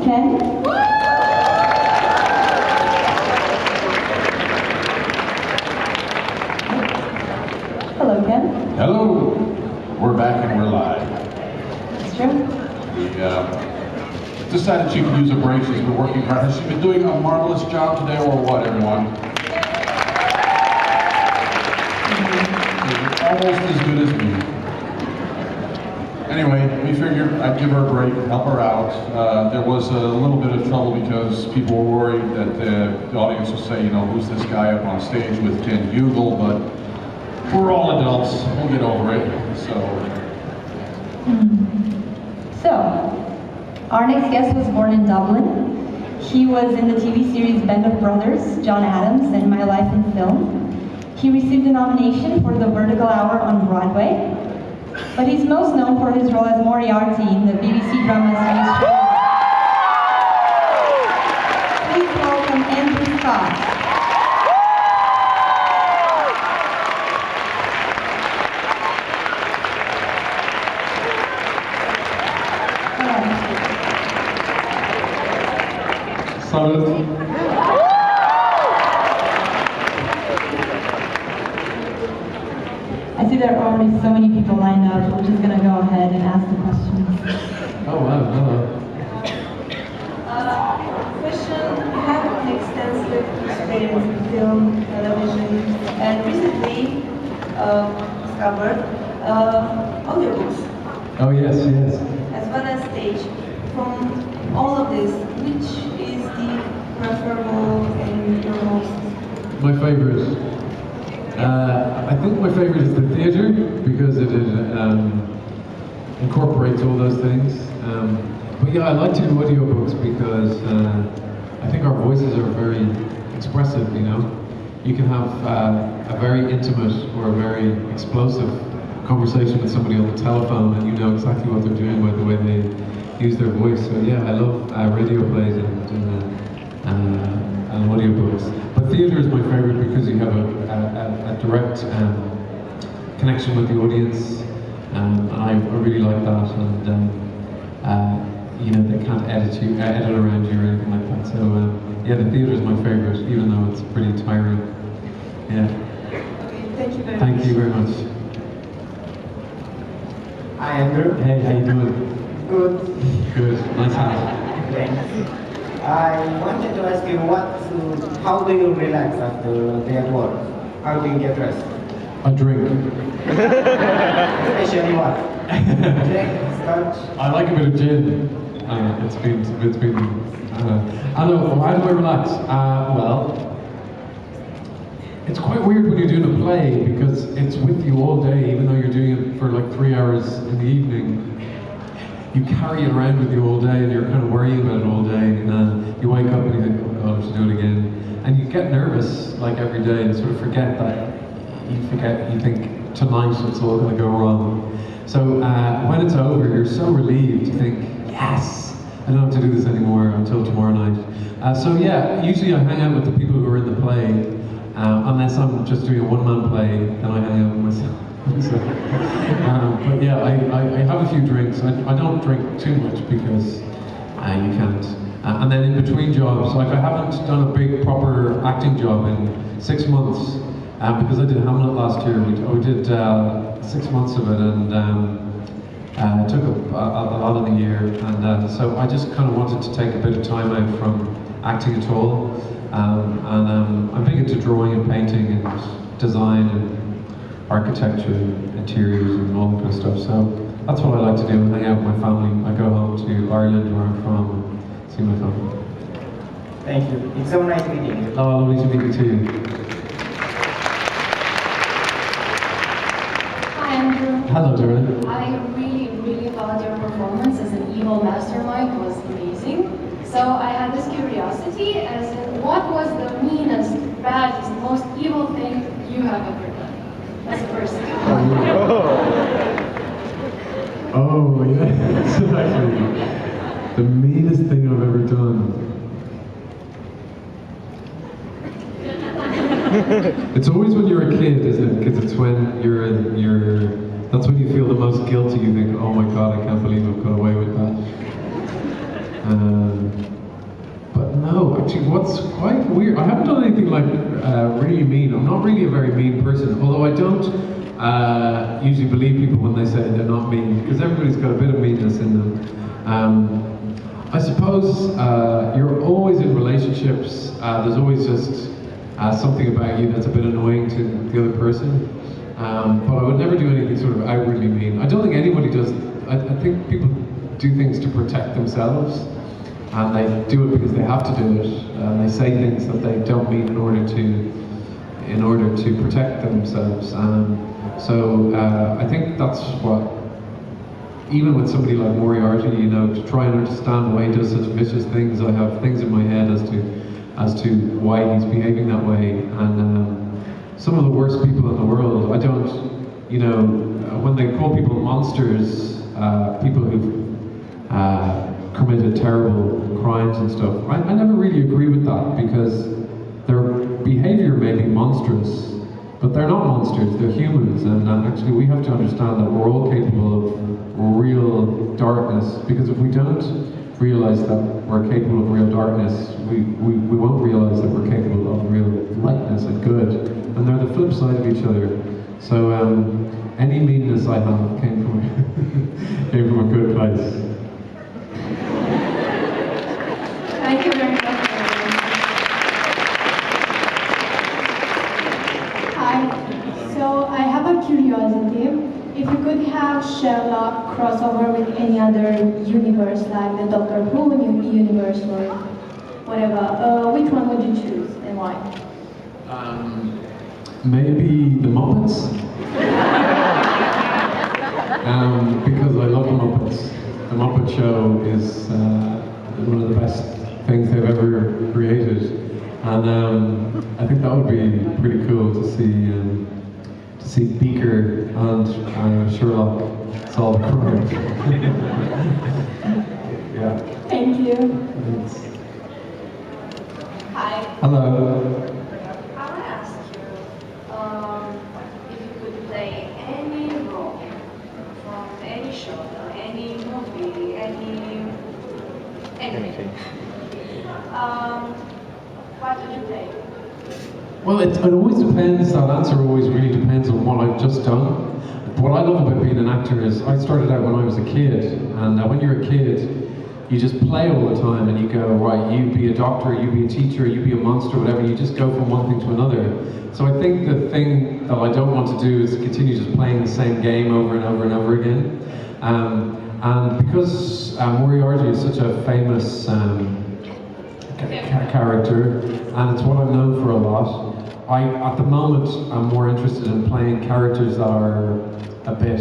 Ken. Hello, Ken. Hello. We're back and we're live. It's true. We decided she could use a break. She's been working hard. Has she been doing a marvelous job today, or what, everyone? Almost as good as me. Anyway, we figured I'd give her a break, help her out. There was a little bit of trouble because people were worried that the audience would say, you know, who's this guy up on stage with Ken Bugle, but we're all adults, we'll get over it, so. So, our next guest was born in Dublin. He was in the TV series Band of Brothers, John Adams, and My Life in Film. He received a nomination for the Vertical Hour on Broadway, but he's most known for his role as Moriarty in the BBC drama series. Please welcome Andrew Scott. Salut. I see there are already so many people lined up. We're just going to go ahead and ask the questions. Oh wow, hello. Question, you have an extensive experience in film, television, and recently discovered audiobooks, Oh yes, yes. as well as stage. From all of this, which is the preferable and your most? My favorite. I think my favorite is the theatre because it incorporates all those things. But yeah, I like to do audiobooks because I think our voices are very expressive, you know. You can have a very intimate or a very explosive conversation with somebody on the telephone and you know exactly what they're doing by the way they use their voice. So yeah, I love radio plays and audiobooks. But theatre is my favorite because you have a direct connection with the audience, and I really like that. And you know, they can't edit around you or anything like that. So yeah, the theatre is my favorite, even though it's pretty tiring. Yeah. Okay, thank you very much. Thank you very much. Hi Andrew. Hey, how you doing? Good. Good. Nice hat. Thanks. I wanted to ask you how do you relax after a day at work? How do you get rest? I drink. Especially what? Drink, scotch? I like a bit of gin. It's been. I don't know. How do I relax? Well, it's quite weird when you're doing a play because it's with you all day, even though you're doing it for like 3 hours in the evening. You carry it around with you all day and you're kind of worrying about it all day, and then you wake up and you think, oh god, I have to do it again. And you get nervous like every day and sort of forget that, you think tonight it's all going to go wrong. So when it's over, you're so relieved, you think, yes, I don't have to do this anymore until tomorrow night. So yeah, usually I hang out with the people who are in the play, unless I'm just doing a one-man play, then I hang out with myself. So, but yeah, I have a few drinks. I don't drink too much because you can't. And then in between jobs, like I haven't done a big proper acting job in 6 months because I did Hamlet last year. We did 6 months of it, and it took a lot of the year. And so I just kind of wanted to take a bit of time out from acting at all. I'm big into drawing and painting and design and architecture, interiors, and all that kind of stuff. So that's what I like to do, hang out with my family. I go home to Ireland, where I'm from, and see my family. Thank you. It's so nice meeting you. Oh, lovely to meet you too. Hi Andrew. Hello, Darren. I really thought your performance as an evil mastermind was amazing. So I had this curiosity as in what was the meanest, baddest, most evil thing you have ever done? As a person. Oh, yeah. It's actually the meanest thing I've ever done. It's always when you're a kid, isn't it? Because it's when that's when you feel the most guilty. You think, oh my god, I can't believe I've got away with that. But no, actually, what's quite weird, I haven't done anything like really mean. I'm not really a very mean person, although I don't usually believe people when they say they're not mean, because everybody's got a bit of meanness in them. I suppose you're always in relationships. There's always just something about you that's a bit annoying to the other person. But I would never do anything sort of outwardly mean. I don't think anybody does. I think people do things to protect themselves, and they do it because they have to do it. And they say things that they don't mean in order to protect themselves. So I think that's what. Even with somebody like Moriarty, you know, to try and understand why he does such vicious things, I have things in my head as to why he's behaving that way. And some of the worst people in the world, I don't, you know, when they call people monsters, people who've committed terrible crimes and stuff, I never really agree with that, because their behavior may be monstrous, but they're not monsters, they're humans. And actually we have to understand that we're all capable of real darkness, because if we don't realize that we're capable of real darkness, we won't realize that we're capable of real lightness and good, and they're the flip side of each other. So any meanness I have came from a good place. Thank you very much. Hi. So I have a curiosity. If you could have Sherlock crossover with any other universe, like the Doctor Who universe or whatever, which one would you choose and why? Maybe the Muppets. Because I love the Muppets. The Muppet Show is one of the best things they've ever created, and I think that would be pretty cool to see Beaker and Sherlock solve crimes. Yeah. Thank you. Thanks. Hi. Hello. I want to ask you if you could play any role from any show, any movie, anything. What would you play? Well, it always depends. That answer always really depends on what I've just done. What I love about being an actor is I started out when I was a kid, and when you're a kid, you just play all the time, and you go, right, you be a doctor, you be a teacher, you be a monster, whatever, you just go from one thing to another. So I think the thing that I don't want to do is continue just playing the same game over and over and over again. And because Moriarty is such a famous character, and it's what I'm known for a lot, at the moment, I'm more interested in playing characters that are a bit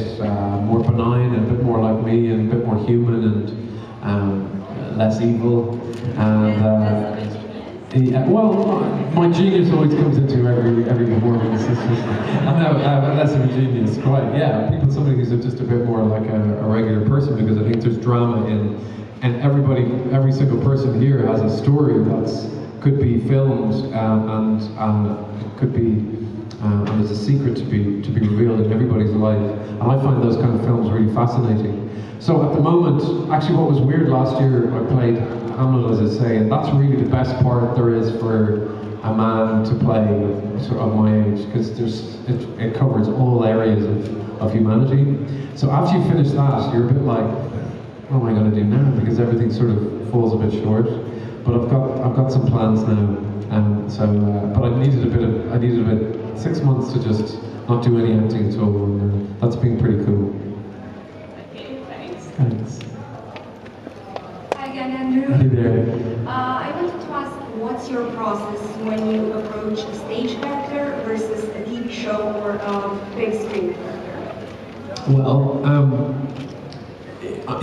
more benign, and a bit more like me, and a bit more human, and less evil. And yeah, well, my genius always comes into every performance. I know, less of a genius, quite. Yeah, somebody who's just a bit more like a regular person, because I think there's drama in, and every single person here has a story could be filmed and could be and there's a secret to be revealed in everybody's life, and I find those kind of films really fascinating. So at the moment, actually, what was weird last year, I played Hamlet, as I say, and that's really the best part there is for a man to play sort of my age, because it covers all areas of humanity. So after you finish that, you're a bit like, what am I going to do now? Because everything sort of falls a bit short. But I've got some plans now, but I needed about 6 months to just not do any acting at all, and that's been pretty cool. Okay, thanks. Thanks. Hi again, Andrew. Hey there. I wanted to ask, what's your process when you approach a stage character versus a TV show or a big screen character? Well,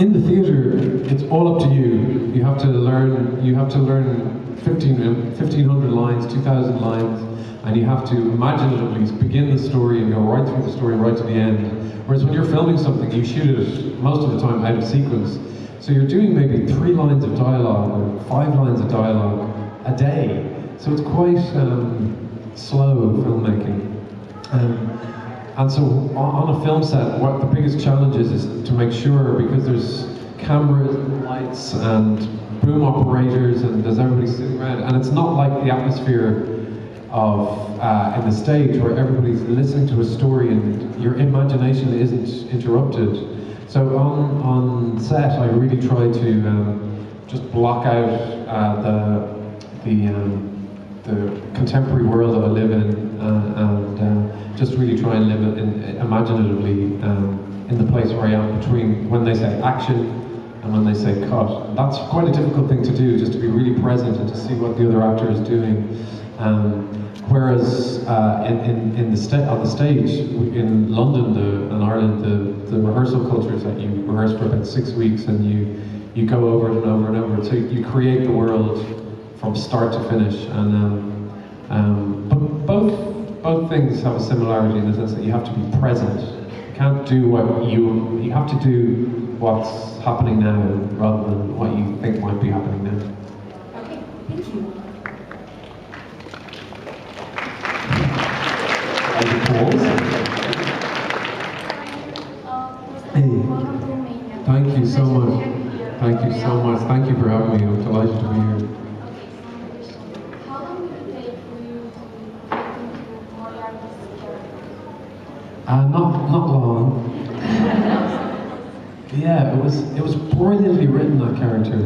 in the theatre, it's all up to you. You have to learn 1,500 lines, 2,000 lines, and you have to imaginatively begin the story and go right through the story right to the end. Whereas when you're filming something, you shoot it most of the time out of sequence. So you're doing maybe 3 lines of dialogue or 5 lines of dialogue a day. So it's quite slow filmmaking. And so on a film set, what the biggest challenge is to make sure, because there's cameras, lights, and boom operators and there's everybody sitting around, and it's not like the atmosphere of in the stage where everybody's listening to a story and your imagination isn't interrupted. So on set, I really try to just block out the contemporary world that I live in, and just really try and live it imaginatively in the place where I am between when they say action and when they say cut. That's quite a difficult thing to do, just to be really present and to see what the other actor is doing. Whereas on the stage in London and Ireland, the rehearsal culture is that you rehearse for about 6 weeks and you go over it and over and over. So you create the world from start to finish. But both things have a similarity in the sense that you have to be present. You can't do what you have to do what's happening now rather than what you think might be happening now. Okay, thank you. Hey, thank you so much. Thank you so much. Thank you for having me. I'm delighted to be here. How long did it take for you to get into Moriarty's character? Not long. Yeah, it was brilliantly written, that character.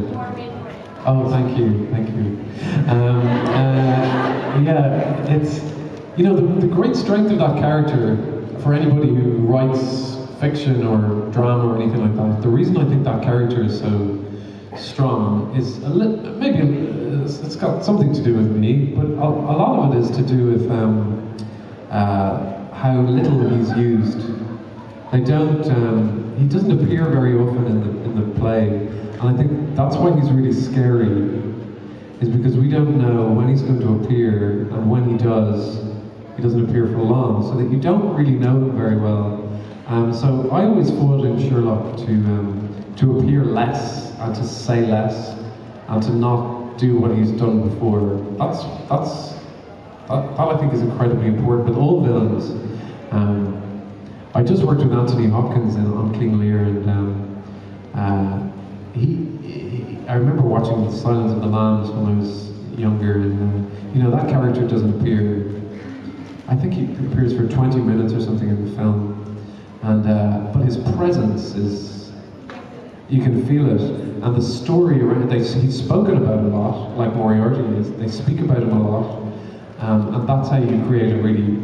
Oh, thank you. Yeah, it's, you know, the great strength of that character for anybody who writes fiction or drama or anything like that. The reason I think that character is so strong is it's got something to do with me, but a lot of it is to do with how little he's used. They don't. He doesn't appear very often in the play, and I think that's why he's really scary. Is because we don't know when he's going to appear, and when he does, he doesn't appear for long, so that you don't really know him very well. So I always fought in Sherlock to appear less and to say less and to not do what he's done before. That I think is incredibly important with all villains. I just worked with Anthony Hopkins on King Lear, and I remember watching The Silence of the Lambs when I was younger, and you know, that character doesn't appear. I think he appears for 20 minutes or something in the film, and but his presence is, you can feel it, and the story around it, he's spoken about a lot, like Moriarty is. They speak about him a lot, and that's how you create a really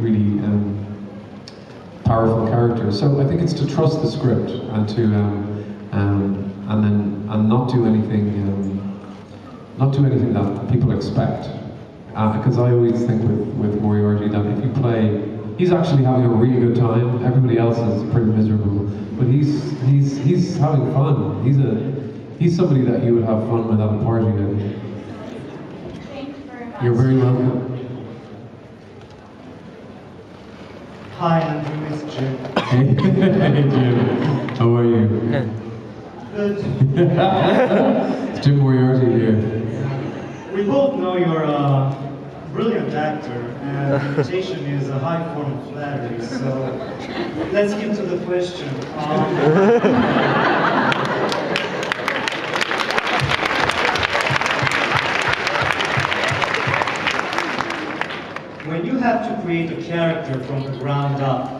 powerful character. So I think it's to trust the script and to and not do anything that people expect. Because I always think with Moriarty that if you play, he's actually having a really good time. Everybody else is pretty miserable, but he's having fun. He's somebody that you would have fun with at a party with. Thank you very much. You're very welcome. Hi, Andrew, it's Jim. Hey, Jim. How are you? Good. It's Jim Moriarty here. We both know you're a brilliant actor, and imitation is a high form of flattery, so let's get to the question. When you have to create a character from the ground up,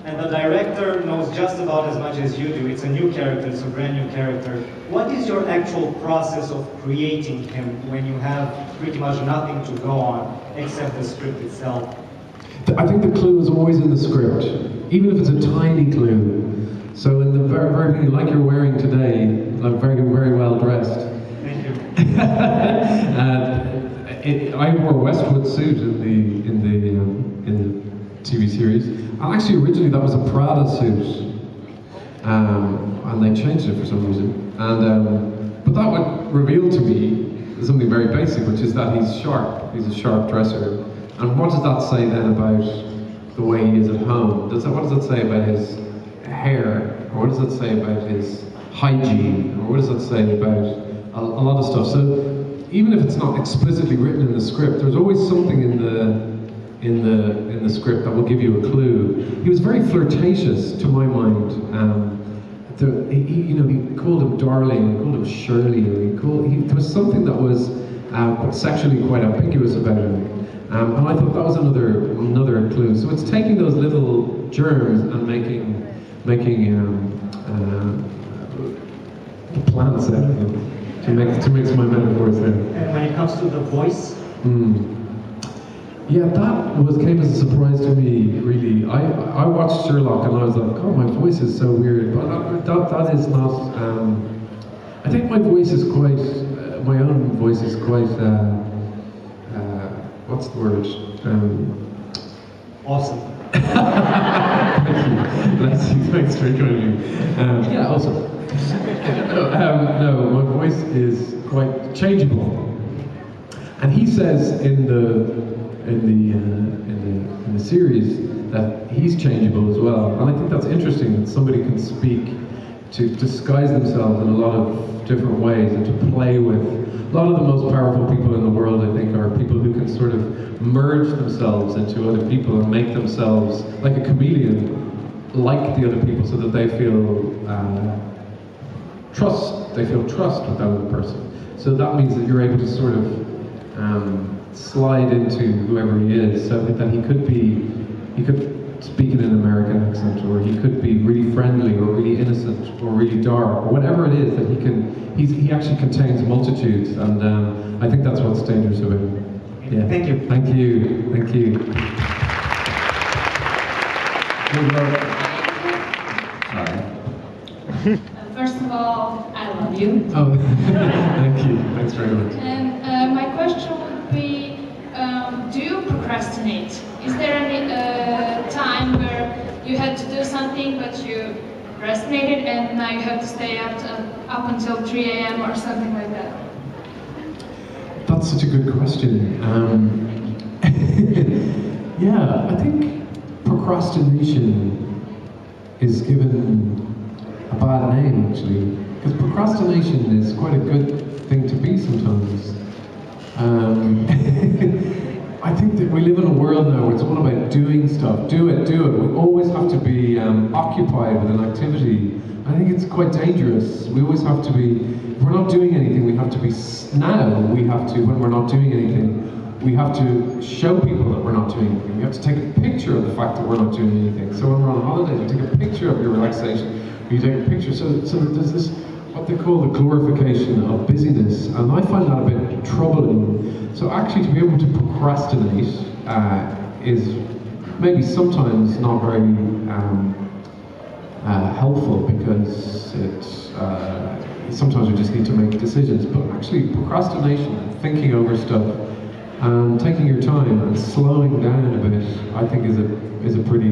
and the director knows just about as much as you do, it's a new character, it's a brand new character, what is your actual process of creating him when you have pretty much nothing to go on except the script itself? I think the clue is always in the script, even if it's a tiny clue. So in the very, very beginning, like you're wearing today, like very, very well dressed. Thank you. I wore a Westwood suit in the TV series, and actually originally that was a Prada suit, and they changed it for some reason. And but that would reveal to me something very basic, which is that he's sharp. He's a sharp dresser. And what does that say then about the way he is at home? What does it say about his hair, or what does it say about his hygiene, or what does it say about a lot of stuff? So even if it's not explicitly written in the script, there's always something in the script that will give you a clue. He was very flirtatious, to my mind. he called him darling, he called him Shirley, there was something that was sexually quite ambiguous about him. And I thought that was another clue. So it's taking those little germs and making plants out of them to make my metaphors there. And when it comes to the voice? Yeah, that came as a surprise to me, really. I watched Sherlock and I was like, oh, my voice is so weird. But that is not, I think my voice is quite, my own voice is quite, what's the word? Awesome. Thank you. Thanks very kindly. Yeah, awesome. No, my voice is quite changeable. And he says in the series that he's changeable as well, and I think that's interesting that somebody can speak to disguise themselves in a lot of different ways and to play with. A lot of the most powerful people in the world, I think, are people who can sort of merge themselves into other people and make themselves like a chameleon, like the other people, so that they feel trust. They feel trust with that other person. So that means that you're able to sort of slide into whoever he is, so that he could speak in an American accent, or he could be really friendly, or really innocent, or really dark, or whatever it is that he actually contains multitudes, and I think that's what's dangerous about him. Yeah. Thank you. Thank you. Thank you. Sorry. First of all, I love you. Oh, thank you. Thanks very much. And my question would be, do you procrastinate? Is there any time where you had to do something but you procrastinated and now you have to stay up until 3 a.m. or something like that? That's such a good question. Yeah, I think procrastination is given a bad name, actually, because procrastination is quite a good thing to be sometimes. I think that we live in a world now where it's all about doing stuff. Do it. We always have to be occupied with an activity. I think it's quite dangerous. We always have to be, if we're not doing anything, we have to be, when we're not doing anything, we have to show people that we're not doing anything. We have to take a picture of the fact that we're not doing anything. So when we're on holidays, you take a picture of your relaxation, you take a picture. So there's this, what they call the glorification of busyness, and I find that a bit troubling. So actually to be able to procrastinate is maybe sometimes not very helpful, because sometimes we just need to make decisions. But actually procrastination, thinking over stuff, and taking your time and slowing down a bit, I think is a pretty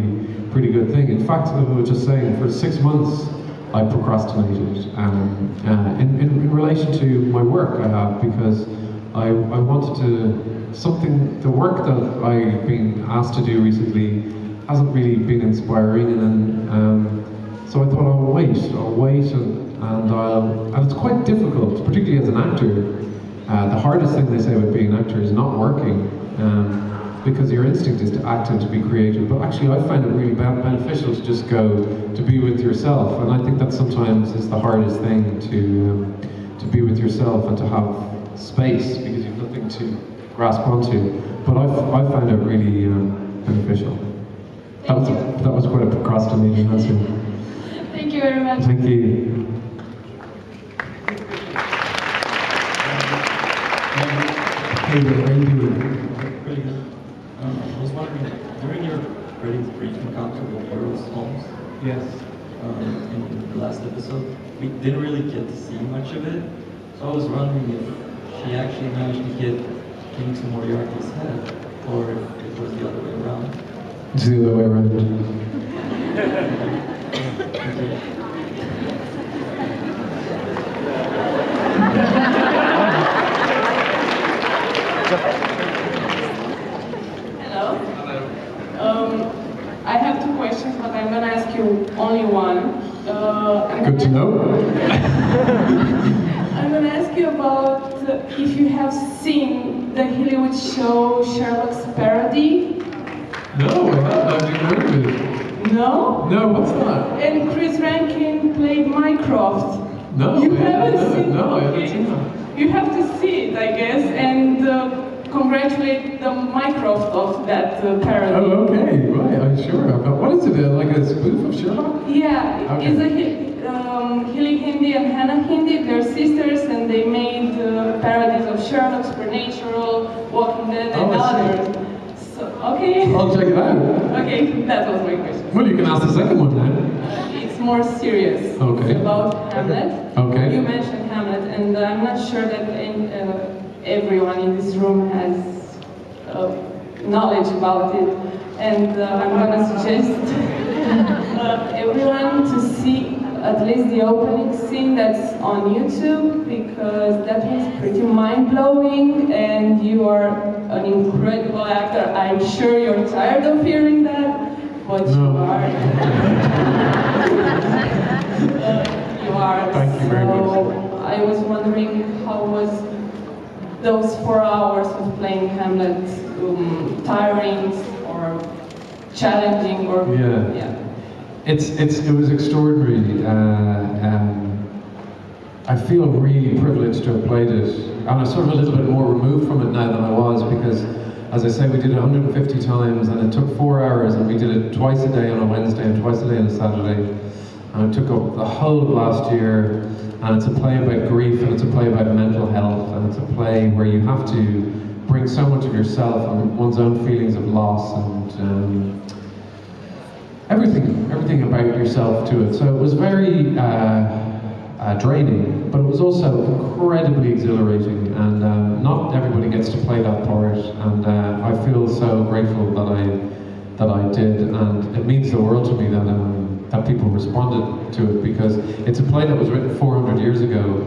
good thing. In fact, I was just saying, for 6 months I procrastinated in relation to my work I have, because I wanted to, the work that I've been asked to do recently hasn't really been inspiring, and then so I thought I'll wait, and it's quite difficult, particularly as an actor. The hardest thing they say about being an actor is not working, because your instinct is to act and to be creative. But actually, I find it really beneficial to just go to be with yourself, and I think that sometimes is the hardest thing, to be with yourself and to have space, because you've nothing to grasp onto. But I find it really beneficial. That was quite a procrastinating answer. Thank you very much. Thank you. Hey, how are you doing? Pretty good. I was wondering, during your very brief encounter with Eros Holmes, Yes. In the last episode, we didn't really get to see much of it. So I was wondering if she actually managed to get into Moriarty's head, or if it was the other way around. It's the other way around. Hello. I have 2 questions, but I'm gonna ask you only one. Good to know. I'm gonna ask you about if you have seen the Hollywood show Sherlock's Parody. No, I haven't heard of it. No? No, what's that? And Chris Rankin played Mycroft. No, You I haven't haven't seen No, I haven't okay. seen that. You have to see it, I guess, and congratulate the Mycroft of that parody. Oh, okay, right, I'm sure. What is it, like a spoof of Sherlock? Yeah, Okay. it's a Hilly Hindi and Hannah Hindi. They're sisters, and they made parodies of Sherlock, Supernatural, Walking Dead, and Oh, I see. others. So, okay. I'll check it out. Okay, that was my question. Well, you can ask the second one then. It's more serious. Okay. It's about Hamlet. Okay. You mentioned Hamlet, and I'm not sure that everyone in this room has knowledge about it. And I'm gonna suggest everyone to see at least the opening scene that's on YouTube, because that is pretty mind-blowing, and you are an incredible actor. I'm sure you're tired of hearing that, but you are. You are. Thank you very much. I was wondering, how was those 4 hours of playing Hamlet tiring or challenging or Yeah. It was extraordinary. I feel really privileged to have played it, and I'm sort of a little bit more removed from it now than I was, because, as I say, we did it 150 times, and it took 4 hours, and we did it twice a day on a Wednesday and twice a day on a Saturday, and it took up the whole of last year. And it's a play about grief, and it's a play about mental health, and it's a play where you have to bring so much of yourself and one's own feelings of loss and everything about yourself to it. So it was very draining, but it was also incredibly exhilarating, and not everybody gets to play that part, and I feel so grateful that I did, and it means the world to me that people responded to it, because it's a play that was written 400 years ago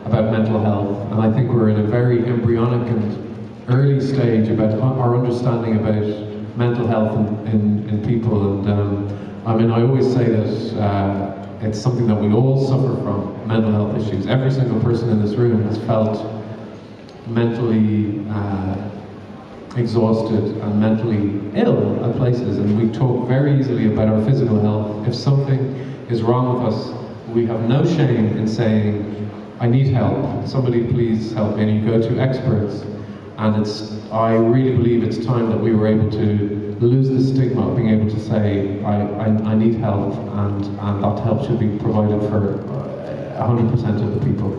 about mental health, and I think we're in a very embryonic and early stage about our understanding about mental health in people, and I mean, I always say that it's something that we all suffer from, mental health issues. Every single person in this room has felt mentally exhausted and mentally ill at places, and we talk very easily about our physical health. If something is wrong with us, we have no shame in saying, I need help, somebody please help me, and you go to experts. And I really believe it's time that we were able to lose the stigma of being able to say, I need help, and that help should be provided for 100% of the people.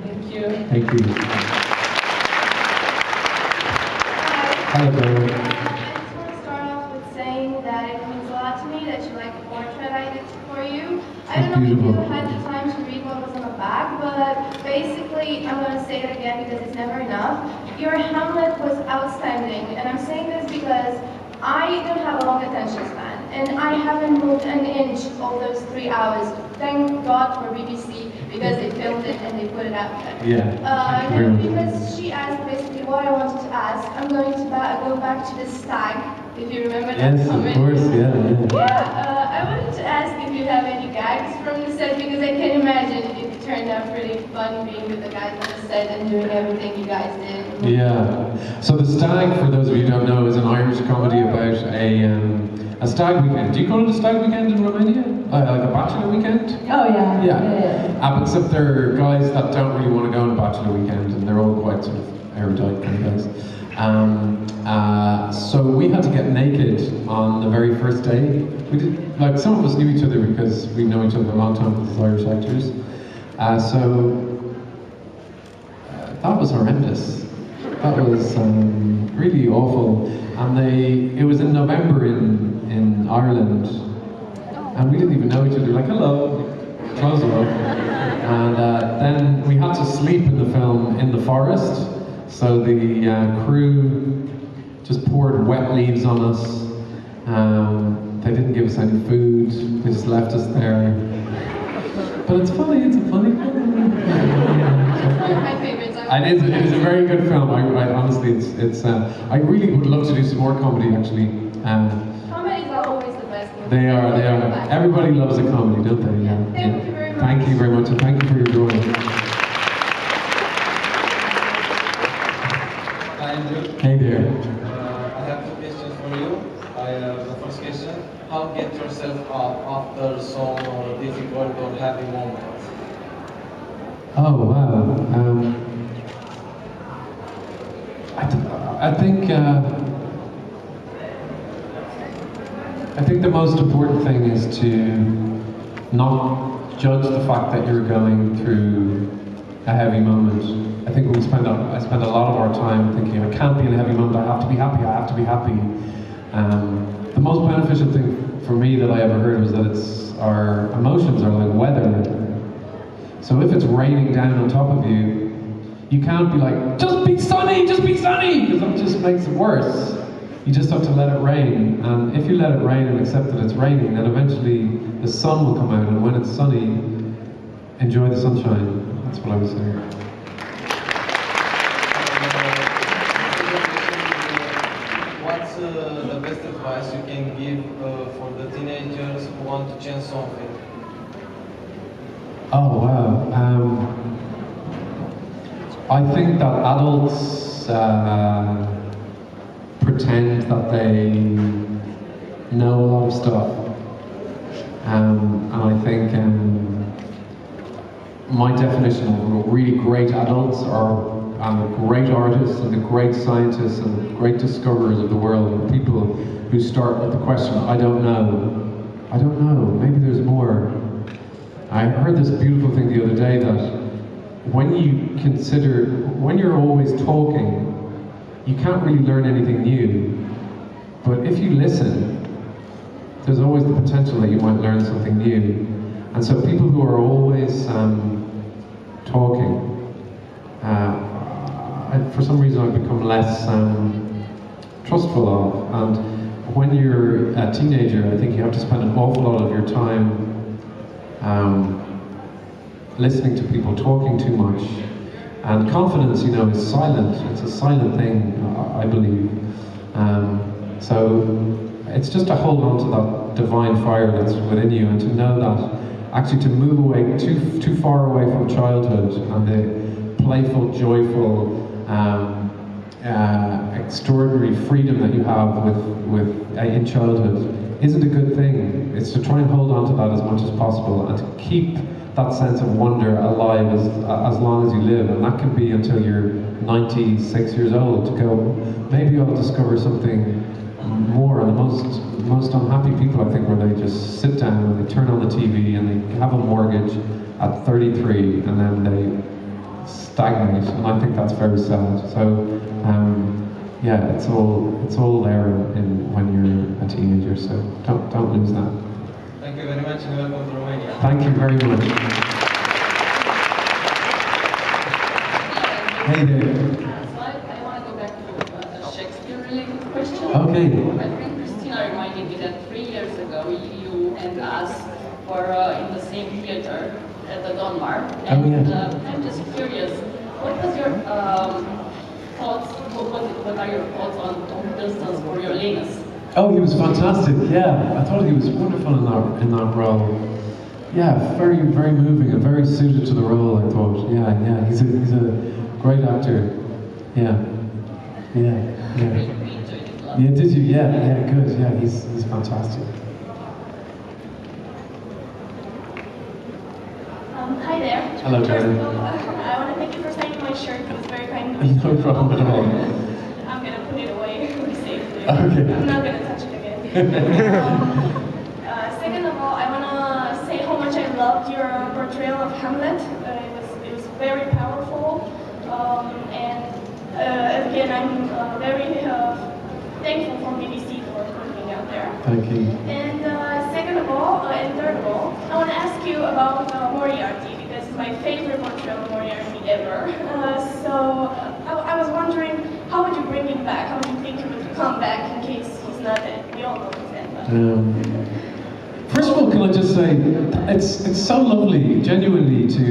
Thank you. Thank you. Hello, Dara. I just want to start off with saying that it means a lot to me that you like the portrait I did for you. I don't know if you had the time to read what was on the back, but basically, I'm going to say it again because it's never enough. Your Hamlet was outstanding, and I'm saying this because I don't have a long attention span, and I haven't moved an inch all those 3 hours. Thank God for BBC, because they filmed it and they put it out there. Yeah. Because she asked basically what I wanted to ask, I'm going to go back to the stag, if you remember that comment. Yes, of course, yeah. I wanted to ask if you have any gags from the set, because I can imagine it turned out pretty fun being with the guys on the set and doing everything you guys did. Yeah. So The Stag, for those of you who don't know, is an Irish comedy about a stag weekend. Do you call it a stag weekend in Romania? Like a bachelor weekend? Oh yeah. Yeah. Except they're guys that don't really want to go on a bachelor weekend, and they're all quite sort of erudite kind of guys. So we had to get naked on the very first day. We did, like, some of us knew each other because we've known each other for a long time as Irish actors. That was horrendous. That was really awful. And it was in November in Ireland, and we didn't even know each other. Like, hello, clothes are off. And then we had to sleep in the film in the forest. So the crew just poured wet leaves on us. They didn't give us any food. They just left us there. But it's funny. It's a funny film. One of my favorites. It is a very good film. I honestly, I really would love to do some more comedy, actually. Comedies are always the best. They are. Everybody loves a comedy, don't they? Yeah. Thank you very much. Thank you very much, and thank you for your drawing. Hi, Andrew. Hey there. I have two questions for you. The first question, how get yourself up after some difficult or heavy moments? Oh wow. I think the most important thing is to not judge the fact that you're going through a heavy moment. I think I spend a lot of our time thinking, I can't be in a heavy moment, I have to be happy, I have to be happy. The most beneficial thing for me that I ever heard was that our emotions are like weather. So if it's raining down on top of you, you can't be like, just be sunny, because that just makes it worse. You just have to let it rain, and if you let it rain and accept that it's raining, then eventually the sun will come out, and when it's sunny, enjoy the sunshine. That's what I would say. What's the best advice you can give for the teenagers who want to change something? Oh wow. I think that adults pretend that they know a lot of stuff, and I think my definition of really great adults are the great artists and the great scientists and the great discoverers of the world, and people who start with the question, I don't know, maybe there's more. I heard this beautiful thing the other day that when you're always talking, you can't really learn anything new. But if you listen, there's always the potential that you might learn something new. And so people who are always talking, for some reason I've become less trustful of. And when you're a teenager, I think you have to spend an awful lot of your time listening to people talking too much. And confidence, is silent. It's a silent thing, I believe. So it's just to hold on to that divine fire that's within you, and to know that actually to move away too far away from childhood and the playful, joyful, extraordinary freedom that you have in childhood isn't a good thing. It's to try and hold on to that as much as possible, and to keep that sense of wonder alive as long as you live, and that can be until you're 96 years old, to go, maybe I'll discover something more. And the most unhappy people, I think, where they just sit down and they turn on the TV and they have a mortgage at 33 and then they stagnate, and I think that's very sad. So yeah, it's all there when you're a teenager, so don't lose that. Thank you very much, and welcome to Romania. Thank you very much. Hey there. So I want to go back to a Shakespeare-related question. Okay. My friend Christina reminded me that 3 years ago you and us were in the same theater at the Donmar. And I'm just curious, what was your thoughts? What are your thoughts on Tom Hiddleston's Coriolanus? Oh, he was fantastic. Yeah, I thought he was wonderful in that role. Yeah, very, very moving and very suited to the role, I thought. Yeah, he's a great actor. Yeah. Yeah, did you? Yeah, good. Yeah, he's fantastic. Hi there. Hello, Darren. I want to thank you for signing my shirt. It was very kind of you. No problem at all. I'm going to put it away safely. Okay. I'm not going to touch it again. Second of all, I want to say how much I loved your portrayal of Hamlet. It was very powerful. And again, I'm very thankful for BBC for putting me out there. Thank you. And second of all, and third of all, I want to ask you about Moriarty, because it's my favorite portrayal of Moriarty ever. I was wondering, how would you bring him back? How would you think he would come back in case he's not dead? We all know he's dead, but... First of all, can I just say, it's so lovely, genuinely, to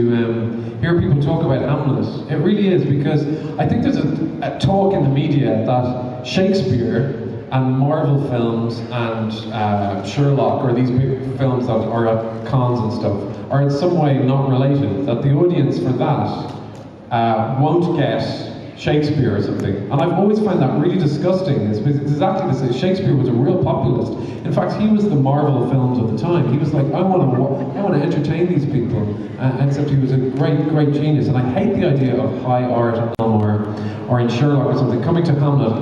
hear people talk about Hamlet. It really is, because I think there's a talk in the media that Shakespeare and Marvel films and Sherlock, or these big films that are at cons and stuff, are in some way not related, that the audience for that won't get Shakespeare or something. And I've always found that really disgusting. It's exactly the same. Shakespeare was a real populist. In fact, he was the Marvel of films of the time. He was like, I want to entertain these people. Except he was a great genius. And I hate the idea of high art in film or in Sherlock or something, coming to Hamlet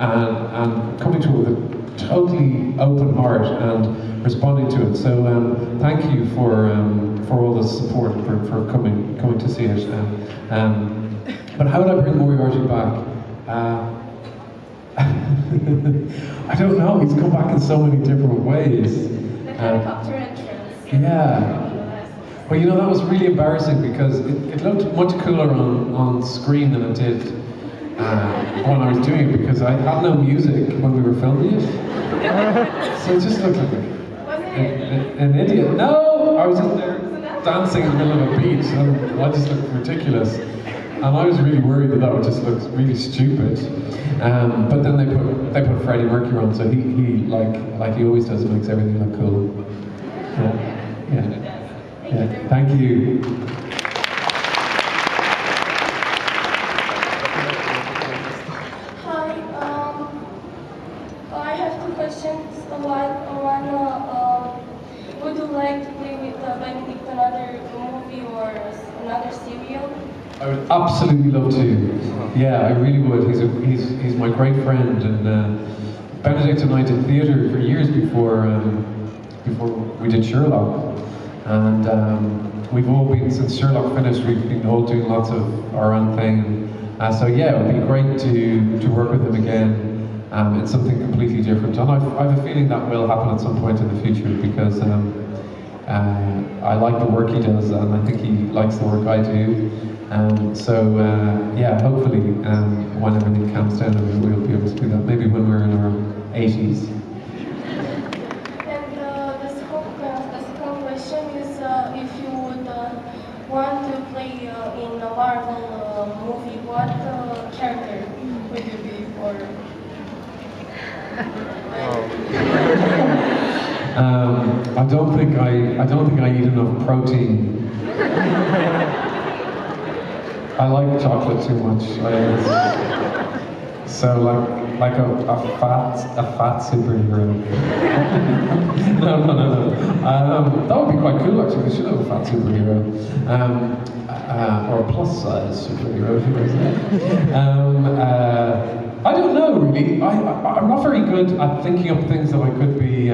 and coming to it with a totally open heart and responding to it. So thank you for all the support, for coming to see it. But how would I bring Moriarty back? I don't know, he's come back in so many different ways. The helicopter entrance. Yeah. Well, you know, that was really embarrassing because it looked much cooler on screen than it did when I was doing it, because I had no music when we were filming it. So it just looked like an idiot. No! I was in there dancing in the middle of a beat and I just looked ridiculous. And I was really worried that would just look really stupid. But then they put Freddie Mercury on, so he like he always does, makes everything look cool. Yeah. Thank you. Hi, I have two questions. Would you like to play with Benedict another movie or another serial? I would absolutely love to. Yeah, I really would. He's my great friend, and Benedict and I did theatre for years before we did Sherlock, and we've all been, since Sherlock finished, we've been all doing lots of our own thing. So yeah, it would be great to work with him again. It's something completely different, and I have a feeling that will happen at some point in the future, because I like the work he does, and I think he likes the work I do. Yeah, hopefully when everything calms down, we'll be able to do that. Maybe when we're in our 80s. And the second question is, if you would want to play in a Marvel movie, what character would you be for? I don't think I eat enough protein. I like chocolate too much. So like a fat superhero. No. That would be quite cool actually. We should have a fat superhero, or a plus size superhero. I don't know really. I'm not very good at thinking up things that I could be.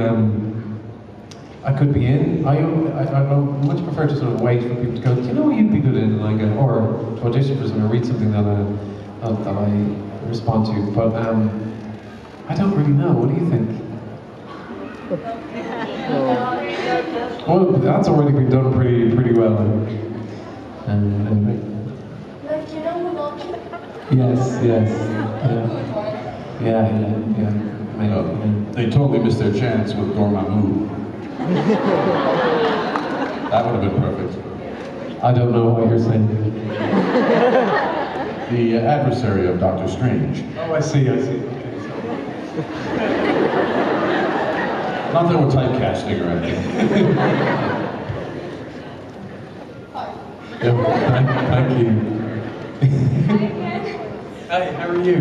I could be in. I much prefer to sort of wait for people to go, do you know what you'd be good in? And I go, or to audition for something, or read something that I respond to. But I don't really know. What do you think? Well, that's already been done pretty well. Anyway. Like, you know, Loki? Yes. Yeah. They totally missed their chance with Dormammu. That would have been perfect. I don't know what you're saying. The adversary of Doctor Strange. Oh, I see. Not that we're typecasting or anything. Thank you. Hi, how are you?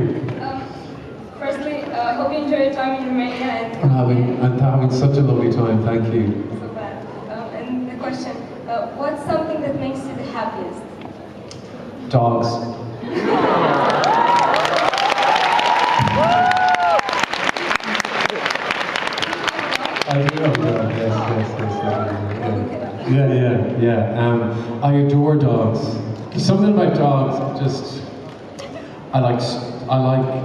Firstly, hope you enjoy your time in Romania I'm having such a lovely time, thank you. so bad. And the question, what's something that makes you the happiest? Dogs. I do love dogs, yes. Yeah. I adore dogs. There's something about dogs, I like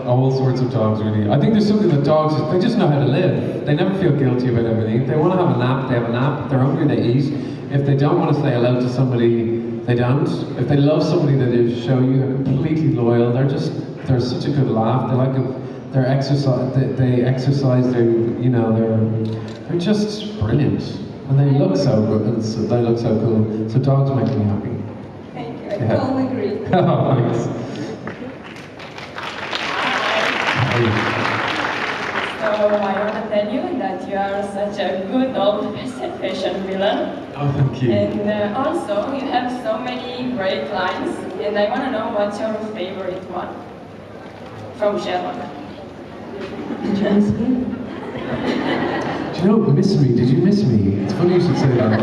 all sorts of dogs, really. I think there's something that dogs, they just know how to live. They never feel guilty about everything. If they want to have a nap, they have a nap. If they're hungry, they eat. If they don't want to say hello to somebody, they don't. If they love somebody, they just show you. They're completely loyal. They're such a good laugh. They exercise. They're just brilliant. And they look so good, and they look so cool. So dogs make me happy. Thank you, I totally agree. Oh, thanks. So I want to tell you that you are such a good old fashion villain. Oh, thank you. And also, you have so many great lines, and I want to know what's your favorite one from Sherlock. Did you miss me? Do you know, miss me? Did you miss me? It's funny you should say that.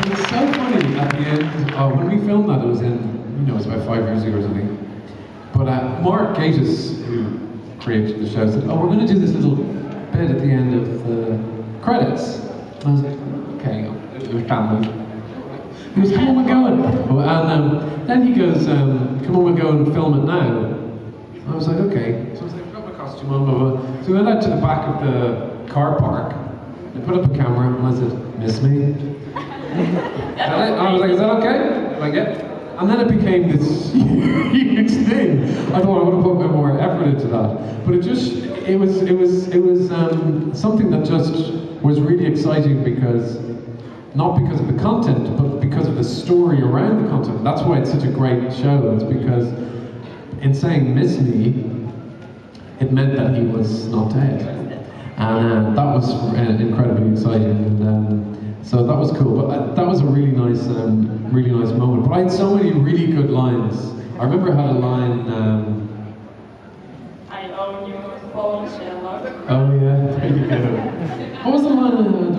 It's so funny at the end, when we filmed that, it was in, it was about 5 years ago or something. But Mark Gatiss, who created the show, said, oh, we're going to do this little bit at the end of the credits. And I was like, okay, it was family. He goes, come on, we're going. And then he goes, come on, we'll go and film it now. I was like, okay. So I was like, I've got my costume on, blah, blah. So we went out to the back of the car park. I put up a camera and I said, miss me? And I was like, is that okay? Like, yeah. And then it became this huge thing. I thought I would have put a bit more effort into that. But it was something that just was really exciting because, not because of the content, but because of the story around the content. That's why it's such a great show. It's because in saying miss me, it meant that he was not dead. And that was incredibly exciting. And so that was cool. But that was a really nice moment. But I had so many really good lines. I remember I had a line, I own your phone, Sherlock. oh yeah, there you go. What was the line I had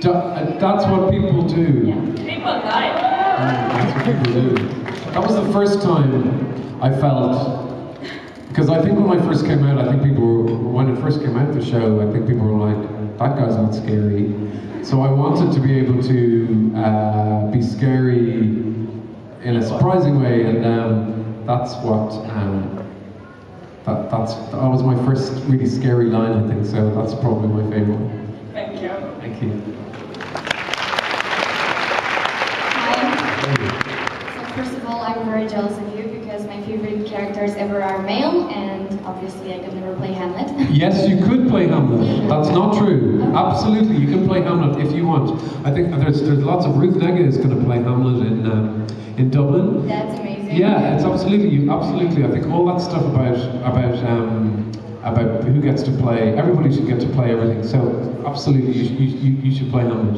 about, that's what people do. People die. That's what people do. That was the first time I felt, because I think when I first came out, when it first came out the show, I think people were like, that guy's not scary. So I wanted to be able to be scary in a surprising way, and that's what, that was my first really scary line, I think, so that's probably my favorite one. Thank you. Thank you. First of all, I'm very jealous of you because my favorite characters ever are male, and obviously I could never play Hamlet. Yes, you could play Hamlet. That's not true. Absolutely, you can play Hamlet if you want. I think there's lots of Ruth Negga is going to play Hamlet in Dublin. That's amazing. Yeah, it's absolutely. I think all that stuff about who gets to play. Everybody should get to play everything. So absolutely, you should play Hamlet.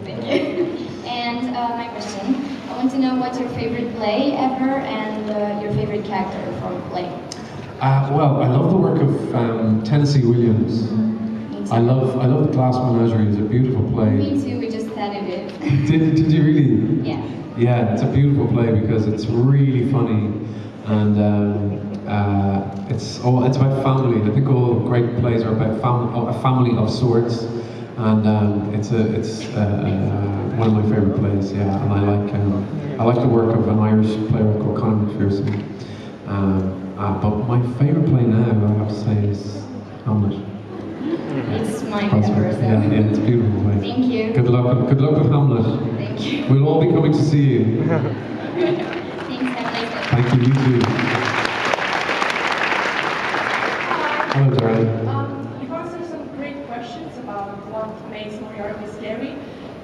Okay, thank you. And my question. I want to know what's your favorite play ever and your favorite character from a play. Well, I love the work of Tennessee Williams. I love The Glass Menagerie. It's a beautiful play. Me too. We just studied it. Did you really? Yeah. Yeah, it's a beautiful play because it's really funny, and it's about family. I think all great plays are about a family of sorts. And it's one of my favorite plays, yeah. And I like the work of an Irish playwright called Conor McPherson. But my favorite play now, I have to say, is Hamlet. It's mine ever. So. Yeah, it's a beautiful play. Thank you. Good luck with Hamlet. Thank you. We'll all be coming to see you. Thanks. Have a nice day. Thank you. You too. Hello, Darren. You've answered some great questions about what makes Moriarty scary,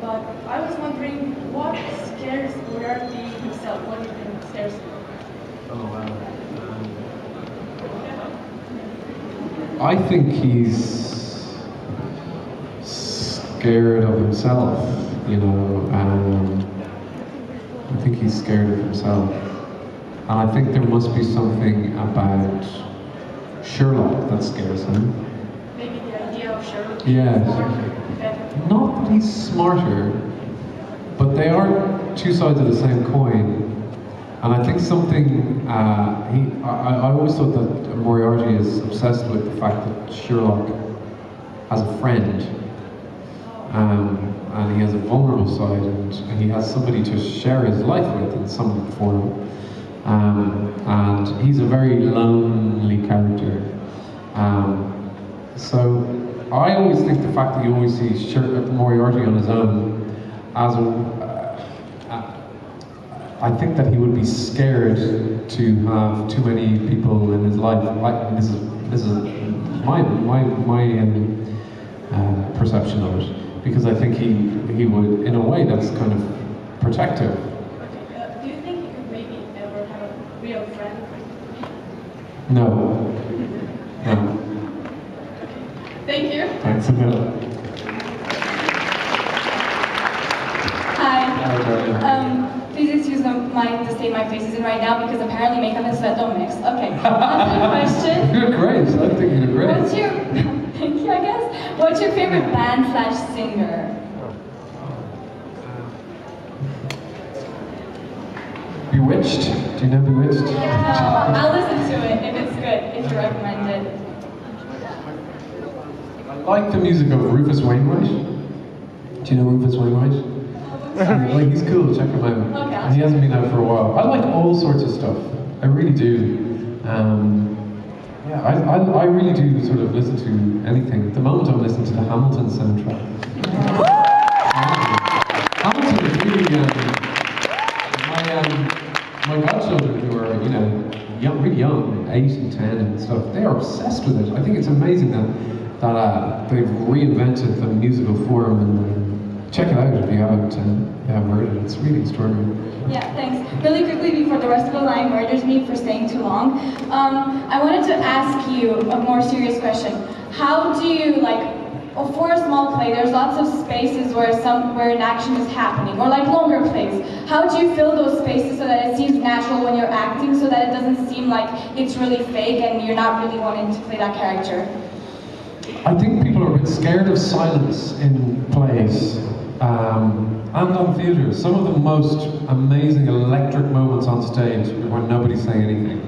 but I was wondering what scares Moriarty himself? What do you think scares him? Oh, wow. I think he's scared of himself, you know. I think he's scared of himself. And I think there must be something about Sherlock that scares him. Maybe the idea of Sherlock. Yeah. Better. Not that he's smarter, but they are two sides of the same coin. And I think something, I always thought that Moriarty is obsessed with the fact that Sherlock has a friend. And he has a vulnerable side, and he has somebody to share his life with in some form. And he's a very lonely character. So I always think the fact that you always see Moriarty on his own as I think that he would be scared to have too many people in his life. This is my perception of it, because I think he would, in a way, that's kind of protective. Do you think he could maybe ever have a real friend? No. Thank you. Thanks a million. Hi. Please excuse my to state my face isn't right now because apparently makeup and sweat don't mix. Okay. On to the question. You look great. I think you look great. What's your thank you, I guess. What's your favorite band / singer? Bewitched. Do you know Bewitched? No, I'll listen to it if it's good, if you recommend it. I like the music of Rufus Wainwright. Do you know Rufus Wainwright? Like, he's cool, check him out. Okay. He hasn't been out for a while. I like all sorts of stuff. I really do. Yeah, I really do sort of listen to anything. At the moment I'm listening to the Hamilton soundtrack. Hamilton is really, my godchildren who are, you know, really young, 8 and 10 and stuff, they are obsessed with it. I think it's amazing that they've reinvented the musical form, and check it out if you haven't heard it. It's really extraordinary. Yeah, thanks. Really quickly before the rest of the line murders me for staying too long, I wanted to ask you a more serious question. How do you, for a small play, there's lots of spaces where an action is happening, or like longer plays. How do you fill those spaces so that it seems natural when you're acting, so that it doesn't seem like it's really fake and you're not really wanting to play that character? I think people are a bit scared of silence in plays and on theatre. Some of the most amazing electric moments on stage are when nobody's saying anything.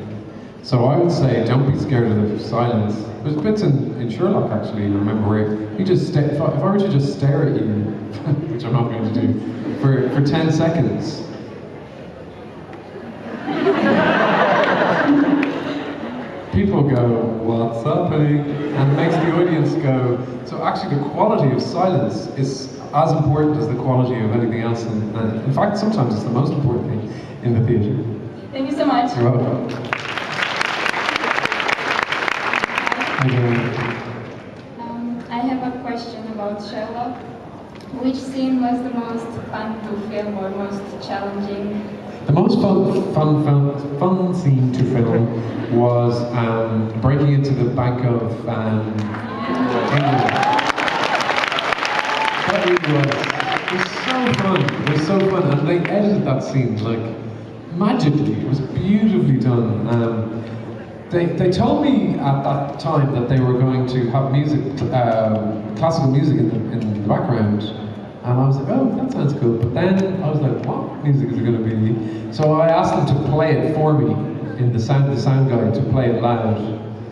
So I would say don't be scared of the silence. There's bits in Sherlock actually, I remember, where you just if I were to just stare at you, which I'm not going to do, for 10 seconds. People go, what's happening? And it makes the audience go. So actually the quality of silence is as important as the quality of anything else. And in fact, sometimes it's the most important thing in the theatre. Thank you so much. You're welcome. I have a question about Sherlock. Which scene was the most fun to film or most challenging? The most fun scene to film was breaking into the Bank of England. That really was. It was so fun. It was so fun, and they edited that scene like magically. It was beautifully done. They told me at that time that they were going to have music, classical music in the background, and I was like, oh, that sounds cool. But then I was like, what music is it going to be? So I asked them to play it for me in the sound guy to play it loud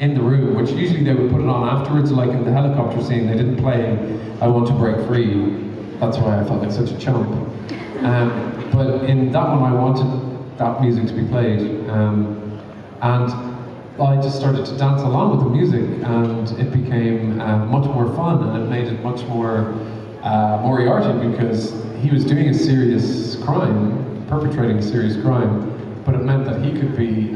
in the room, which usually they would put it on afterwards, like in the helicopter scene. They didn't play I Want to Break Free. That's why I felt like such a chump. But in that one, I wanted that music to be played, and I just started to dance along with the music, and it became much more fun, and it made it much more Moriarty, because he was doing a serious crime, perpetrating a serious crime, but it meant that he could be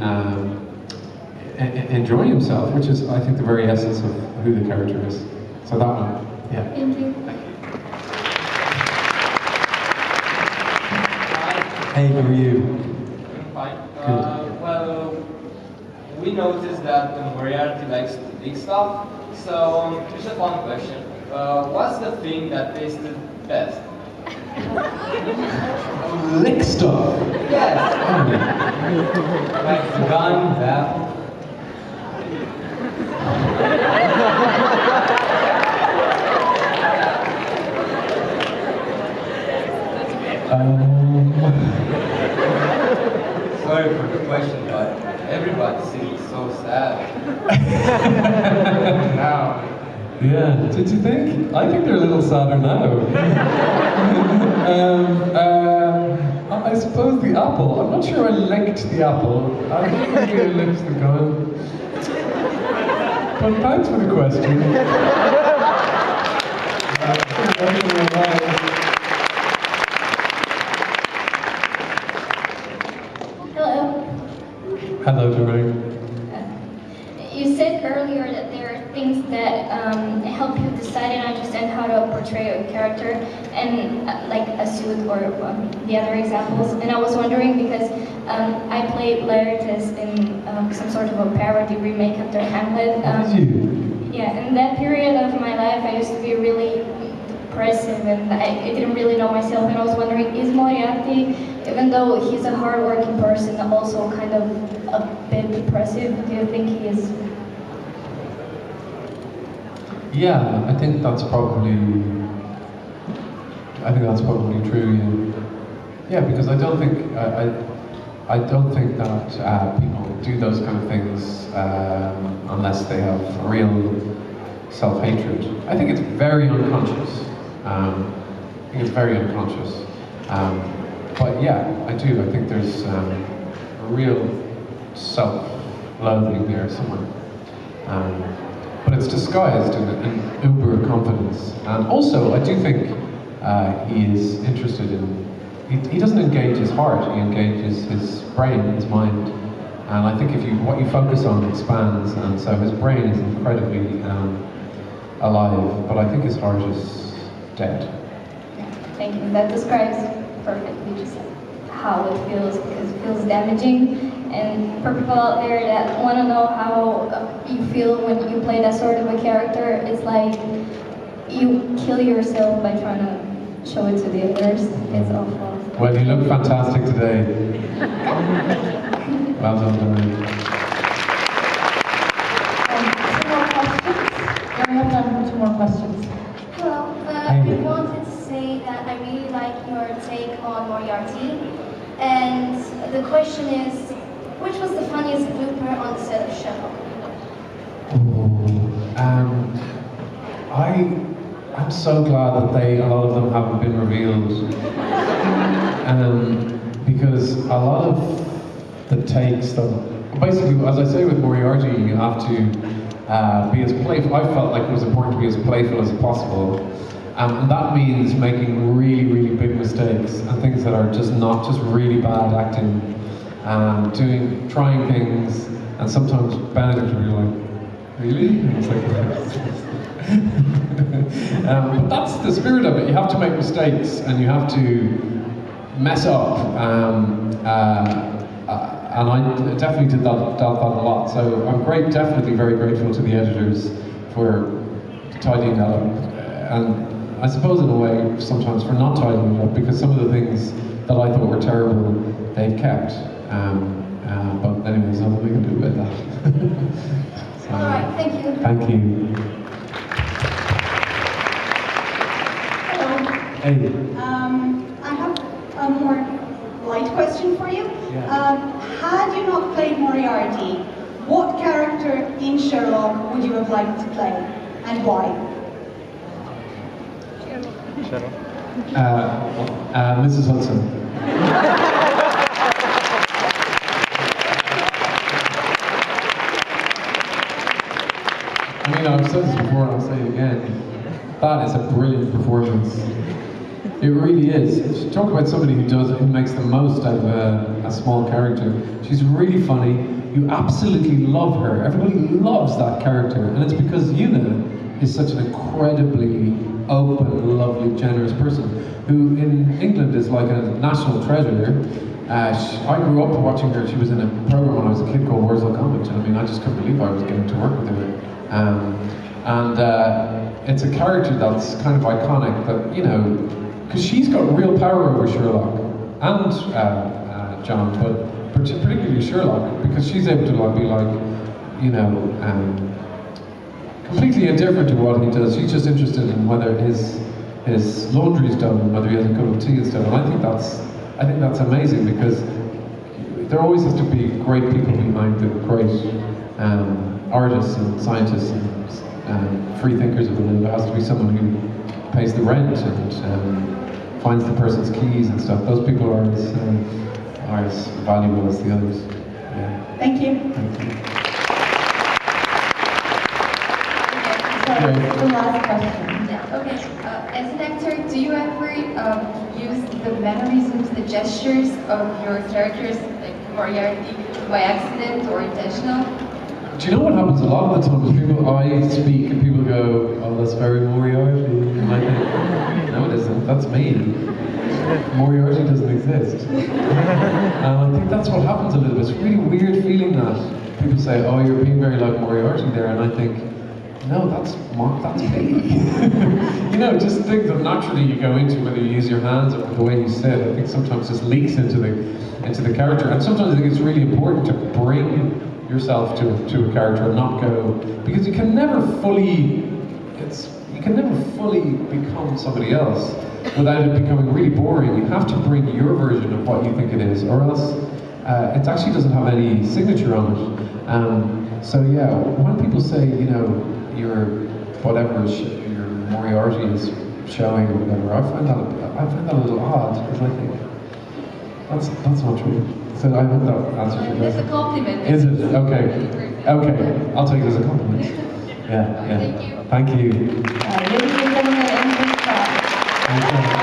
enjoying himself, which is, I think, the very essence of who the character is. So that one, yeah. Thank you. Hey, how are you? I'm fine. Well, we noticed that Moriarty likes the big stuff, so here's a fun question. What's the thing that tasted best? Lick stuff? Yes. Like the gun, the apple. Sorry for the question, but everybody seems so sad. Now. Yeah, did you think? I think they're a little sadder now. I suppose the apple. I'm not sure I licked the apple. I think maybe I licked the gun. But thanks for the question. Hello. Hello, Jermaine. You said earlier that there are things that help you decide and understand how to portray a character, and like a suit or the other examples. And I was wondering because I played Laertes in some sort of a parody remake after Hamlet. Did you? Yeah, in that period of my life, I used to be really depressive, and I didn't really know myself, and I was wondering, is Moriarty, even though he's a hard-working person, also kind of a bit depressive? Do you think he is? Yeah, I think that's probably true. Yeah, because I don't think that people do those kind of things unless they have real self-hatred. I think it's very unconscious. But yeah, I do. I think there's a real self-loathing there somewhere. But it's disguised in uber confidence. And also, I do think he is interested in. He doesn't engage his heart. He engages his brain, his mind. And I think what you focus on expands, and so his brain is incredibly alive. But I think his heart is dead. Thank you. That describes perfectly just how it feels, because it feels damaging. And for people out there that want to know how you feel when you play that sort of a character, it's like you kill yourself by trying to show it to the others. It's awful. Well, you look fantastic today. Well done, Doreen. Two more questions? We have time for two more questions. Hello. I wanted to say that I really like your take on Moriarty. And the question is, which was the funniest blooper on the set of Sherlock? I'm so glad that a lot of them haven't been revealed. Because a lot of the takes that, basically, as I say with Moriarty, you have to be as playful. I felt like it was important to be as playful as possible. And that means making really, really big mistakes and things that are just not just really bad acting. Trying things, and sometimes Benedict would be like, really? And it's like, but that's the spirit of it. You have to make mistakes, and you have to mess up. And I definitely did that a lot. So I'm definitely very grateful to the editors for tidying that up. And I suppose in a way, sometimes for not tidying it up, because some of the things that I thought were terrible, they've kept. But anyway, there's nothing we can do about that. So, all right, thank you. Thank you. Hello. Hey. I have a more light question for you. Had you not played Moriarty, what character in Sherlock would you have liked to play, and why? Mrs. Hudson. I mean, I've said this before and I'll say it again. That is a brilliant performance. It really is. Talk about somebody who makes the most out of a small character. She's really funny. You absolutely love her. Everybody loves that character. And it's because Una is such an incredibly open, lovely, generous person who in England is like a national treasure. I grew up watching her. She was in a program when I was a kid called Warsaw Comics, and I mean, I just couldn't believe I was getting to work with her. It's a character that's kind of iconic, that, you know, because she's got real power over Sherlock and John, but particularly Sherlock, because she's able to be like, you know, completely indifferent to what he does. She's just interested in whether his laundry's done and whether he has a cup of tea and stuff. And I think that's amazing, because there always has to be great people behind the great artists and scientists and free thinkers of the world. There has to be someone who pays the rent and finds the person's keys and stuff. Those people are as valuable as the others. Yeah. Thank you. Thank you. So, the last question. Okay, as an actor, do you ever use the mannerisms, the gestures of your characters, like Moriarty, by accident or intentional? Do you know what happens a lot of the time? I speak and people go, "Oh, that's very Moriarty." And I think, no, it isn't. That's me. Moriarty doesn't exist. And I think that's what happens a little bit. It's a really weird feeling that people say, "Oh, you're being very like Moriarty there," and I think, no, that's me. You know, just things that naturally you go into, whether you use your hands or the way you sit. I think sometimes just leaks into the character, and sometimes I think it's really important to bring yourself to a character and not go, because you can never fully become somebody else without it becoming really boring. You have to bring your version of what you think it is, or else it actually doesn't have any signature on it. So yeah, when people say, you know, your Moriarty is showing or whatever, I find that a little odd, because I think that's not true. So I hope that answers your question. It's a compliment. Is it? Okay. Okay. I'll take it as a compliment. Yeah. Thank you. Thank you. Ladies and gentlemen, Thank you.